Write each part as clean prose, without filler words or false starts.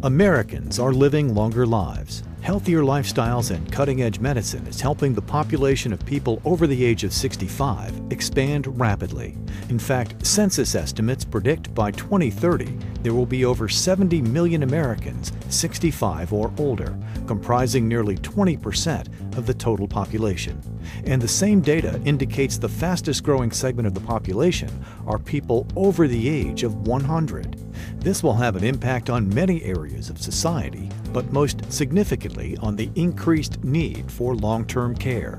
Americans are living longer lives. Healthier lifestyles and cutting-edge medicine is helping the population of people over the age of 65 expand rapidly. In fact, census estimates predict by 2030 there will be over 70 million Americans 65 or older, comprising nearly 20% of the total population. And the same data indicates the fastest-growing segment of the population are people over the age of 100. This will have an impact on many areas of society, but most significantly on the increased need for long-term care.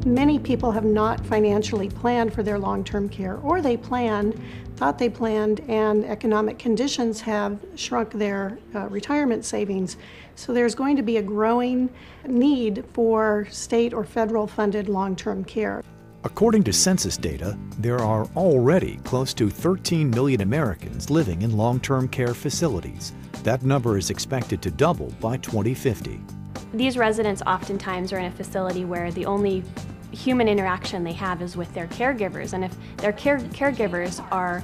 Many people have not financially planned for their long-term care, or they thought they planned, and economic conditions have shrunk their retirement savings. So there's going to be a growing need for state or federal funded long-term care. According to census data, there are already close to 13 million Americans living in long-term care facilities. That number is expected to double by 2050. These residents oftentimes are in a facility where the only human interaction they have is with their caregivers, and if their caregivers are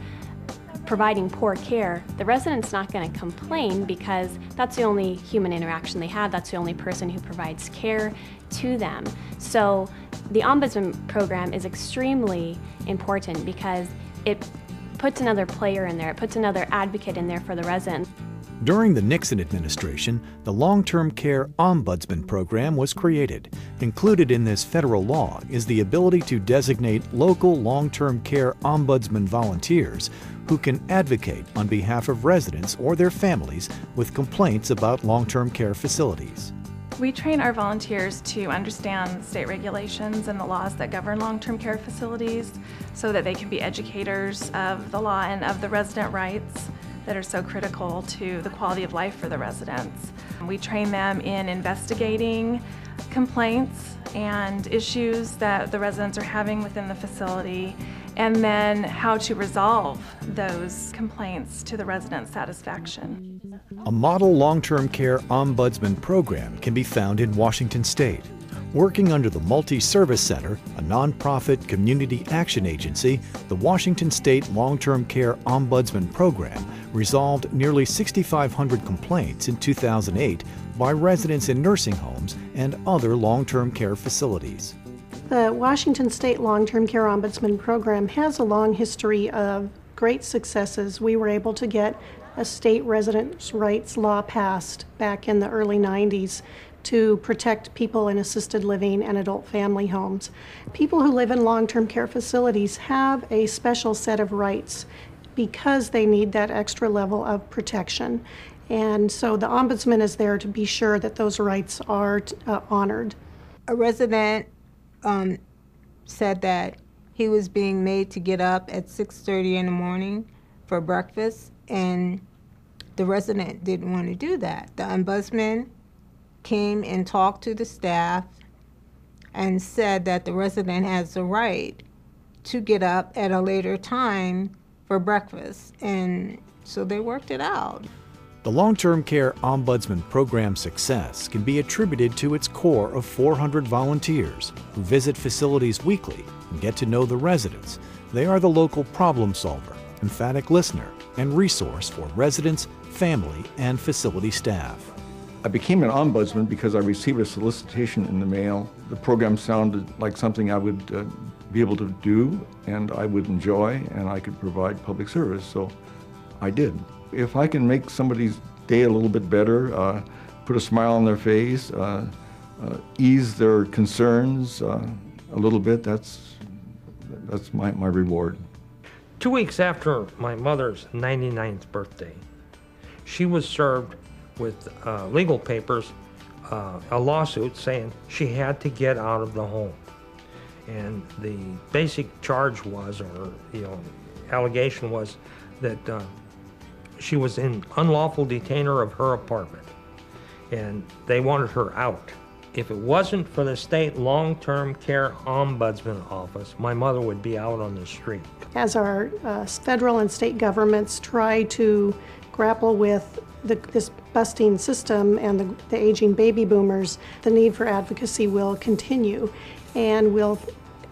providing poor care, the resident's not going to complain because that's the only human interaction they have, that's the only person who provides care to them. So the Ombudsman program is extremely important because it puts another player in there, it puts another advocate in there for the resident. During the Nixon administration, the Long-Term Care Ombudsman Program was created. Included in this federal law is the ability to designate local long-term care ombudsman volunteers who can advocate on behalf of residents or their families with complaints about long-term care facilities. We train our volunteers to understand state regulations and the laws that govern long-term care facilities so that they can be educators of the law and of the resident rights that are so critical to the quality of life for the residents. We train them in investigating complaints and issues that the residents are having within the facility, and then how to resolve those complaints to the residents' satisfaction. A model long-term care ombudsman program can be found in Washington State. Working under the Multi-Service Center, a nonprofit community action agency, the Washington State Long-Term Care Ombudsman Program resolved nearly 6,500 complaints in 2008 by residents in nursing homes and other long-term care facilities. The Washington State Long-Term Care Ombudsman Program has a long history of great successes. We were able to get a state residents' rights law passed back in the early 90s to protect people in assisted living and adult family homes. People who live in long-term care facilities have a special set of rights because they need that extra level of protection. And so the Ombudsman is there to be sure that those rights are honored. A resident said that he was being made to get up at 6:30 in the morning for breakfast, and the resident didn't want to do that. The Ombudsman came and talked to the staff and said that the resident has the right to get up at a later time for breakfast, and so they worked it out. The Long-Term Care Ombudsman Program's success can be attributed to its core of 400 volunteers who visit facilities weekly and get to know the residents. They are the local problem solver, emphatic listener, and resource for residents, family, and facility staff. I became an ombudsman because I received a solicitation in the mail. The program sounded like something I would be able to do and I would enjoy, and I could provide public service, so I did. If I can make somebody's day a little bit better, put a smile on their face, ease their concerns a little bit, that's my reward. 2 weeks after my mother's 99th birthday, she was served with legal papers, a lawsuit saying she had to get out of the home. And the basic charge was, or allegation was, that she was in unlawful detainer of her apartment, and they wanted her out. If it wasn't for the state long-term care ombudsman office, my mother would be out on the street. As our federal and state governments try to grapple with this busting system and the aging baby boomers, the need for advocacy will continue, and will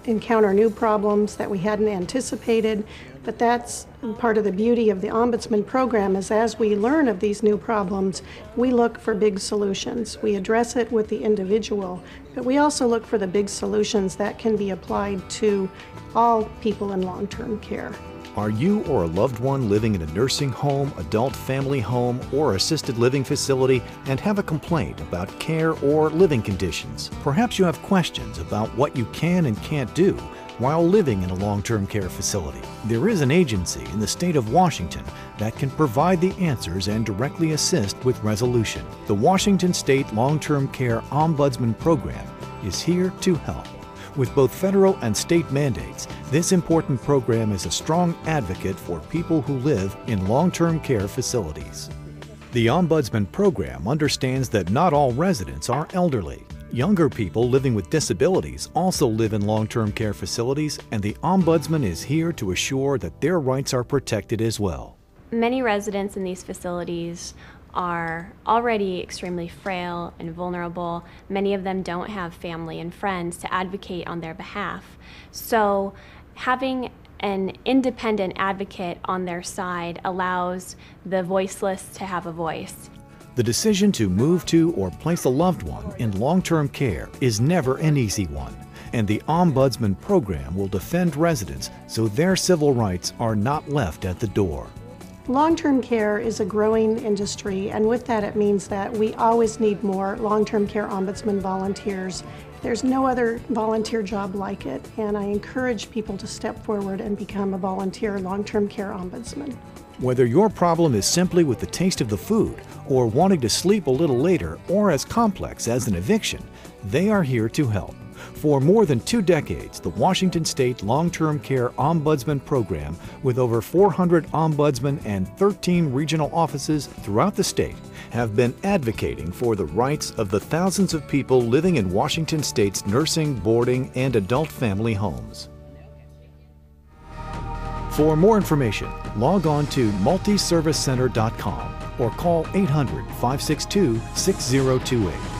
encounter new problems that we hadn't anticipated. But that's part of the beauty of the Ombudsman program, is as we learn of these new problems, we look for big solutions. We address it with the individual, but we also look for the big solutions that can be applied to all people in long-term care. Are you or a loved one living in a nursing home, adult family home, or assisted living facility and have a complaint about care or living conditions? Perhaps you have questions about what you can and can't do while living in a long-term care facility. There is an agency in the state of Washington that can provide the answers and directly assist with resolution. The Washington State Long-Term Care Ombudsman Program is here to help. With both federal and state mandates, this important program is a strong advocate for people who live in long-term care facilities. The Ombudsman Program understands that not all residents are elderly. Younger people living with disabilities also live in long-term care facilities, and the Ombudsman is here to assure that their rights are protected as well. Many residents in these facilities are already extremely frail and vulnerable. Many of them don't have family and friends to advocate on their behalf. So having an independent advocate on their side allows the voiceless to have a voice. The decision to move to or place a loved one in long-term care is never an easy one, and the Ombudsman Program will defend residents so their civil rights are not left at the door. Long-term care is a growing industry, and with that it means that we always need more long-term care ombudsman volunteers. There's no other volunteer job like it, and I encourage people to step forward and become a volunteer long-term care ombudsman. Whether your problem is simply with the taste of the food, or wanting to sleep a little later, or as complex as an eviction, they are here to help. For more than 2 decades, the Washington State Long-Term Care Ombudsman Program, with over 400 ombudsmen and 13 regional offices throughout the state, have been advocating for the rights of the thousands of people living in Washington State's nursing, boarding, and adult family homes. For more information, log on to multiservicecenter.com or call 800-562-6028.